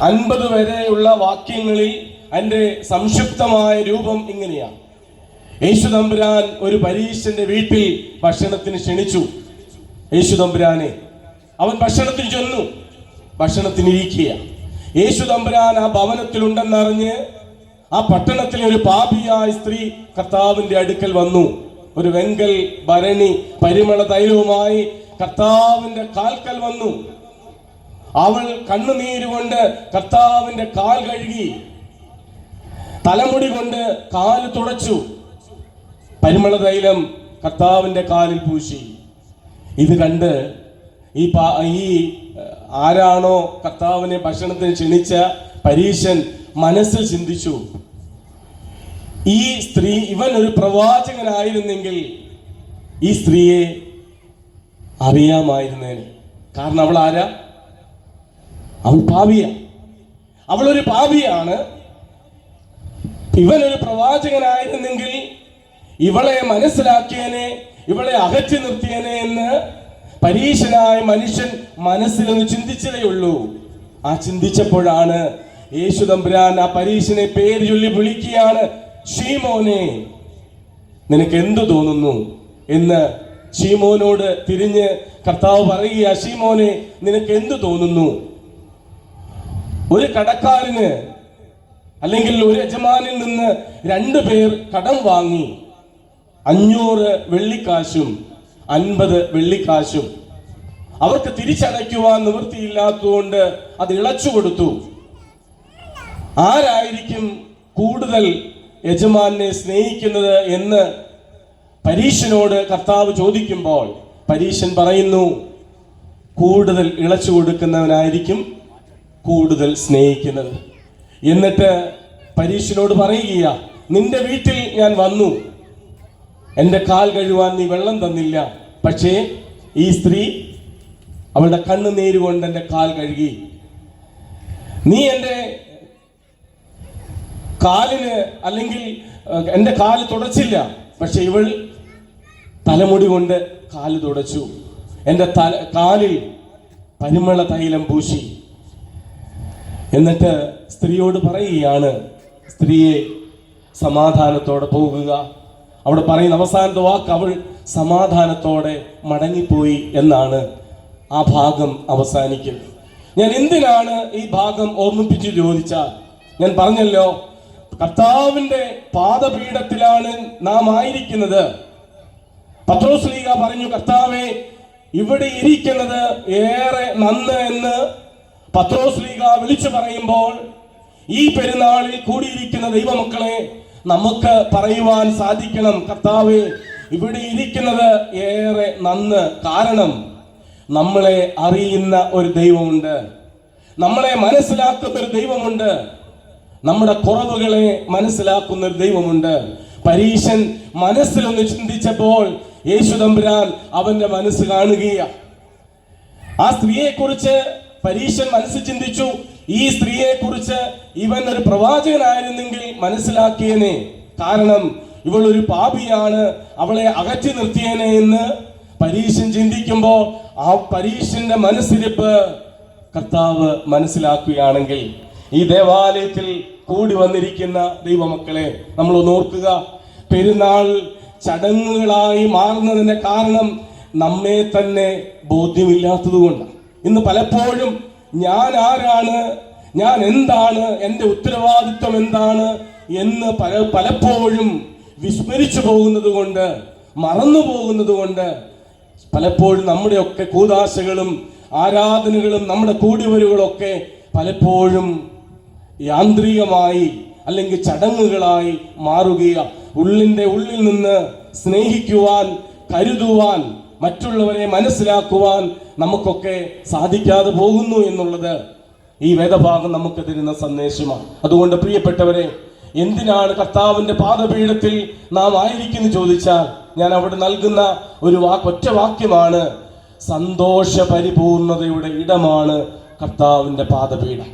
50 വരെയുള്ള വാക്യങ്ങളിൽ അതിന്റെ സംക്ഷിപ്തമായ രൂപം ഇങ്ങനെയാണ്. യേശു തമ്പുരാൻ ഒരു പരീശന്റെ വീട്ടിൽ ഭക്ഷണത്തിന് ക്ഷണിച്ചു. യേശു തമ്പുരാനെ അവൻ ഭക്ഷണത്തിന് ചെന്നു, ഭക്ഷണത്തിനിരിക്കുക. യേശു തമ്പുരാൻ ആ ഭവനത്തിലുണ്ടെന്നറിഞ്ഞ് ആ പട്ടണത്തിലെ ഒരു പാപിയായ സ്ത്രീ കർത്താവിന്റെ അടുക്കൽ വന്നു. ഒരു വെങ്കൽ ഭരണി പരിമള തൈലവുമായി കർത്താവിന്റെ കാൽക്കൽ വന്നു. അവൾ കണ്ണുനീരുകൊണ്ട് കർത്താവിന്റെ കാൽ കഴുകി, തലമുടി കൊണ്ട് കാല് തുടച്ചു, പരിമള തൈലം കർത്താവിന്റെ കാലിൽ പൂശി. ഇത് കണ്ട് ഈ ആരാണോ കർത്താവിനെ ഭക്ഷണത്തിന് ക്ഷണിച്ച പരീശൻ മനസ്സിൽ ചിന്തിച്ചു, ഈ സ്ത്രീ, ഇവൻ ഒരു പ്രവാചകനായിരുന്നെങ്കിൽ ഈ സ്ത്രീയെ അറിയാമായിരുന്നേനെ. കാരണം അവൾ ആരാ? അവൾ പാപിയ, അവളൊരു പാപിയാണ്. ഇവനൊരു പ്രവാചകനായിരുന്നെങ്കിൽ ഇവളെ മനസ്സിലാക്കിയനെ, ഇവളെ അകറ്റി നിർത്തിയനെ എന്ന് പരീശനായ മനുഷ്യൻ മനസ്സിലൊന്ന് ചിന്തിച്ചതേ ഉള്ളൂ. ആ ചിന്തിച്ചപ്പോഴാണ് യേശു തമ്പുരാൻ ആ പരീശനെ പേര് ചൊല്ലി വിളിക്കുകയാണ്. ശീമോനെ, നിനക്ക് എന്തു തോന്നുന്നു എന്ന് ശീമോനോട് തിരിഞ്ഞ് കർത്താവ് പറയുക, ശീമോനെ നിനക്ക് എന്തു തോന്നുന്നു? ഒരു കടക്കാരന് അല്ലെങ്കിൽ ഒരു യജമാനിൽ നിന്ന് 2 പേർ കടം വാങ്ങി 500 വെള്ളിക്കാശും 50 വെള്ളിക്കാശും. അവർക്ക് തിരിച്ചടയ്ക്കുവാൻ നിവൃത്തിയില്ലാത്തതുകൊണ്ട് അത് ഇളച്ചു കൊടുത്തു. ആരായിരിക്കും കൂടുതൽ യജമാനെ സ്നേഹിക്കുന്നത് എന്ന് പരീശനോട് കർത്താവ് ചോദിക്കുമ്പോൾ പരീശൻ പറയുന്നു, കൂടുതൽ ഇളച്ചു കൊടുക്കുന്നവനായിരിക്കും കൂടുതൽ സ്നേഹിക്കുന്നത്. എന്നിട്ട് പരീശനോട് പറയുക, നിന്റെ വീട്ടിൽ ഞാൻ വന്നു, എന്റെ കാൽ കഴുവാൻ നീ വെള്ളം തന്നില്ല, പക്ഷേ ഈ സ്ത്രീ അവളുടെ കണ്ണുനീര് കൊണ്ട് എന്റെ കാൽ കഴുകി. നീ എന്റെ കാലിന് അല്ലെങ്കിൽ എന്റെ കാല് തുടച്ചില്ല, പക്ഷെ ഇവൾ തലമുടി കൊണ്ട് കാല് തുടച്ചു. എന്റെ കാലിൽ പരിമള തൈലം പൂശി. എന്നിട്ട് സ്ത്രീയോട് പറയുകയാണ്, സ്ത്രീയെ സമാധാനത്തോടെ പോകുക. അവിടെ പറയുന്ന അവസാനത്തെ വാക്ക്, അവൾ സമാധാനത്തോടെ മടങ്ങിപ്പോയി എന്നാണ് ആ ഭാഗം അവസാനിക്കുന്നത്. ഞാൻ എന്തിനാണ് ഈ ഭാഗം ഓർമ്മിപ്പിച്ച് ചോദിച്ചാൽ, ഞാൻ പറഞ്ഞല്ലോ, കർത്താവിന്റെ പാദപീഠത്തിലാണ് നാം ആയിരിക്കുന്നത്. പത്രോസ് പറഞ്ഞു, കർത്താവേ, ഇവിടെ ഇരിക്കുന്നത് ഏറെ നന്ന് എന്ന് പത്രോസ് വിളിച്ചു പറയുമ്പോൾ, ഈ പെരുന്നാളിൽ കൂടിയിരിക്കുന്ന ദൈവമക്കളെ നമുക്ക് പറയുവാൻ സാധിക്കണം, കർത്താവേ, ഇവിടെ ഇരിക്കുന്നത് ഏറെ നന്ന്. കാരണം നമ്മളെ അറിയുന്ന ഒരു ദൈവമുണ്ട്, നമ്മളെ മനസ്സിലാക്കുന്ന ഒരു ദൈവമുണ്ട്, നമ്മുടെ കുറവുകളെ മനസ്സിലാക്കുന്ന ഒരു ദൈവമുണ്ട്. പരീശൻ മനസ്സിലൊന്ന് ചിന്തിച്ചപ്പോൾ യേശു തമ്പുരാൻ അവന്റെ മനസ്സ് കാണുകയാണ്. ആ സ്ത്രീയെ കുറിച്ച് പരീശൻ മനസ്സിൽ ചിന്തിച്ചു, ഈ സ്ത്രീയെ കുറിച്ച് ഇവൻ ഒരു പ്രവാചകനായിരുന്നെങ്കിൽ മനസ്സിലാക്കിയനെ. കാരണം ഇവൾ ഒരു പാപിയാണ്, അവളെ അകറ്റി നിർത്തിയനെ എന്ന് പരീശൻ ചിന്തിക്കുമ്പോൾ ആ പരീശന്റെ മനസ്സിരിപ്പ് കർത്താവ് മനസ്സിലാക്കുകയാണെങ്കിൽ, ഈ ദേവാലയത്തിൽ കൂടി വന്നിരിക്കുന്ന ദൈവമക്കളെ നമ്മളൊന്ന് ഓർക്കുക, പെരുന്നാൾ ചടങ്ങുകളായി മാറുന്നതിന്റെ കാരണം നമ്മെ തന്നെ ബോധ്യമില്ലാത്തത് കൊണ്ടാണ്. ഇന്ന് പലപ്പോഴും ഞാൻ ആരാണ്, ഞാൻ എന്താണ്, എൻ്റെ ഉത്തരവാദിത്വം എന്താണ് എന്ന് പലപ്പോഴും വിസ്മരിച്ചു പോകുന്നത് കൊണ്ട്, മറന്നു പോകുന്നത് കൊണ്ട് പലപ്പോഴും നമ്മുടെയൊക്കെ കൂദാശകളും ആരാധനകളും നമ്മുടെ കൂടിവരുകളൊക്കെ പലപ്പോഴും യാന്ത്രികമായി അല്ലെങ്കിൽ ചടങ്ങുകളായി മാറുകയാണ്. ഉള്ളിൻ്റെ ഉള്ളിൽ നിന്ന് സ്നേഹിക്കുവാൻ, കരുതുവാൻ, മറ്റുള്ളവരെ മനസ്സിലാക്കുവാൻ നമുക്കൊക്കെ സാധിക്കാതെ പോകുന്നു എന്നുള്ളത് ഈ വേദഭാഗം നമുക്ക് തരുന്ന സന്ദേശമാണ്. അതുകൊണ്ട് പ്രിയപ്പെട്ടവരെ, എന്തിനാണ് കർത്താവിന്റെ പാദപീഠത്തിൽ നാം ആയിരിക്കുന്നു ചോദിച്ചാൽ, ഞാൻ അവിടെ നൽകുന്ന ഒരു ഒറ്റ വാക്യമാണ്, സന്തോഷ പരിപൂർണതയുടെ ഇടമാണ് കർത്താവിന്റെ പാദപീഠം.